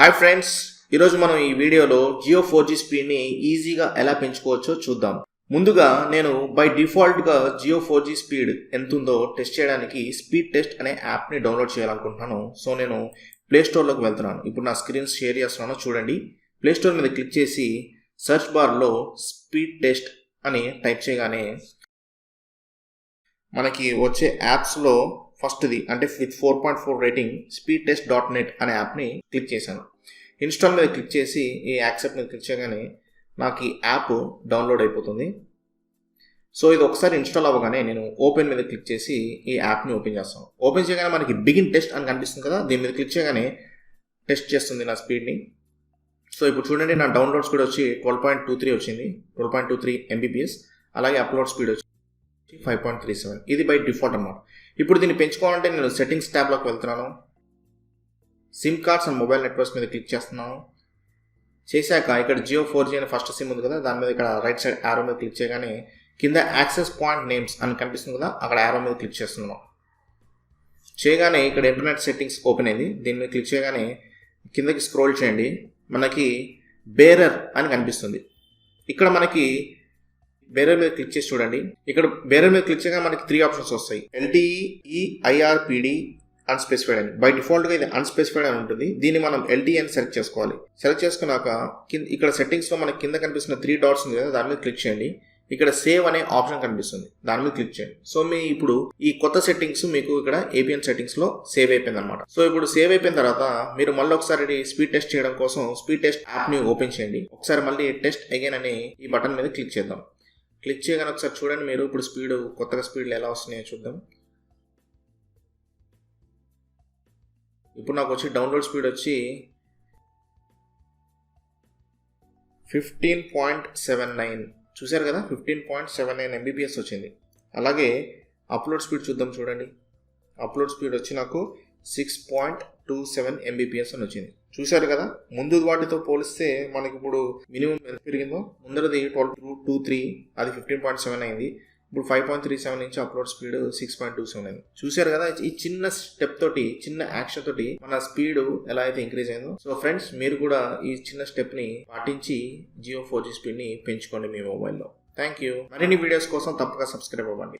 Hi friends, ఈరోజు మనం ఈ వీడియోలో జియో 4G స్పీడ్ని ఈజీగా ఎలా పెంచుకోవచ్చో చూద్దాం. ముందుగా నేను బై డిఫాల్ట్గా జియో 4G స్పీడ్ ఎంత ఉందో టెస్ట్ చేయడానికి స్పీడ్ టెస్ట్ అనే యాప్ని డౌన్లోడ్ చేయాలనుకుంటున్నాను. సో నేను ప్లేస్టోర్లోకి వెళ్తున్నాను. ఇప్పుడు నా స్క్రీన్ షేర్ చేస్తున్నాను, చూడండి. ప్లేస్టోర్ మీద క్లిక్ చేసి సెర్చ్ బార్లో స్పీడ్ టెస్ట్ అని టైప్ చేయగానే మనకి వచ్చే యాప్స్లో ఫస్ట్ది అంటే విత్ 4.4 రేటింగ్ speedtest.net అనే యాప్ని క్లిక్ చేశాను. ఇన్స్టాల్ మీద క్లిక్ చేసి ఈ యాక్సెప్ట్ మీద క్లిక్ చేయగానే నాకు ఈ యాప్ డౌన్లోడ్ అయిపోతుంది. సో ఇది ఒకసారి ఇన్స్టాల్ అవ్వగానే నేను ఓపెన్ మీద క్లిక్ చేసి ఈ యాప్ని ఓపెన్ చేస్తాను. ఓపెన్ చేయగానే మనకి బిగిన్ టెస్ట్ అని కనిపిస్తుంది కదా, దీని మీద క్లిక్ చేయగానే టెస్ట్ చేస్తుంది నా స్పీడ్ని. సో ఇప్పుడు చూడండి, నా డౌన్లోడ్ స్పీడ్ వచ్చి 12.23 వచ్చింది, 12.23 Mbps. అలాగే అప్లోడ్ స్పీడ్ వచ్చి 5.37. ఇది బై డిఫాల్ట్ అన్నమాట. ఇప్పుడు దీన్ని పెంచుకోవాలంటే నేను సెట్టింగ్స్ ట్యాబ్లోకి వెళ్తున్నాను. SIM cards and mobile networks మీద క్లిక్ చేస్తున్నాను. చేశాక ఇక్కడ జియో 4G అనే ఫస్ట్ సిమ్ ఉంది కదా, దాని మీద ఇక్కడ రైట్ సైడ్ యారో మీద క్లిక్ చేయగానే కింద యాక్సెస్ పాయింట్ నేమ్స్ అని కనిపిస్తుంది కదా, అక్కడ యారో మీద క్లిక్ చేస్తున్నాను. చేయగానే ఇక్కడ ఇంటర్నెట్ సెట్టింగ్స్ ఓపెన్ అయింది. దీని మీద క్లిక్ చేయగానే కిందకి స్క్రోల్ చేయండి, మనకి బేరర్ అని కనిపిస్తుంది. ఇక్కడ మనకి బేరర్ మీద క్లిక్ చేసి చూడండి. ఇక్కడ బేరర్ మీద క్లిక్ చేయగా మనకి 3 ఆప్షన్స్ వస్తాయి. LTE, IRPD, అన్స్పెసిఫైడ్ అని. బై డిఫాల్ట్గా ఇది అన్స్పెసిఫైడ్ అని ఉంటుంది. దీన్ని మనం LTE అని సెలెక్ట్ చేసుకోవాలి. సెలెక్ట్ చేసుకున్నాక ఇక్కడ సెట్టింగ్స్లో మనకి కింద కనిపిస్తున్న 3 డాట్స్ ఉంది కదా, దాని మీద క్లిక్ చేయండి. ఇక్కడ సేవ్ అనే ఆప్షన్ కనిపిస్తుంది, దాని మీద క్లిక్ చేయండి. సో మీ ఇప్పుడు ఈ కొత్త సెట్టింగ్స్ మీకు ఇక్కడ APN సెట్టింగ్స్లో సేవ్ అయిపోయింది అనమాట. సో ఇప్పుడు సేవ్ అయిపోయిన తర్వాత మీరు మళ్ళీ ఒకసారి స్పీడ్ టెస్ట్ చేయడం కోసం స్పీడ్ టెస్ట్ యాప్ని ఓపెన్ చేయండి. ఒకసారి మళ్ళీ టెస్ట్ అగైన్ అని ఈ బటన్ మీద క్లిక్ చేద్దాం. క్లిక్ చేయగానే ఒకసారి చూడండి, మీరు ఇప్పుడు స్పీడ్ కొత్తగా స్పీడ్లు ఎలా వస్తున్నాయో చూద్దాం. ఇప్పుడు నాకు వచ్చి డౌన్లోడ్ స్పీడ్ వచ్చి 15.79. చూసారు కదా, 15.79 Mbps వచ్చింది. అలాగే అప్లోడ్ స్పీడ్ చూద్దాం, చూడండి. అప్లోడ్ స్పీడ్ వచ్చి నాకు 6.27 Mbps అని వచ్చింది. చూశారు కదా, ముందు వాటితో పోలిస్తే మనకి ఇప్పుడు మినిమం ఎంత పెరిగిందో. ముందరది 12.23, అది 15.7 అయింది. ఇప్పుడు 5.37 నుంచి అప్లోడ్ స్పీడ్ 6.27 అయింది. చూశారు కదా, ఈ చిన్న స్టెప్ తోటి, చిన్న యాక్షన్ తోటి మన స్పీడ్ ఎలా అయితే ఇంక్రీజ్ అయిందో. సో ఫ్రెండ్స్, మీరు కూడా ఈ చిన్న స్టెప్ని పాటించి జియో 4G స్పీడ్ని పెంచుకోండి మీ మొబైల్లో. Thank you. మరిన్ని వీడియోస్ కోసం తప్పక సబ్స్క్రైబ్ అవ్వండి.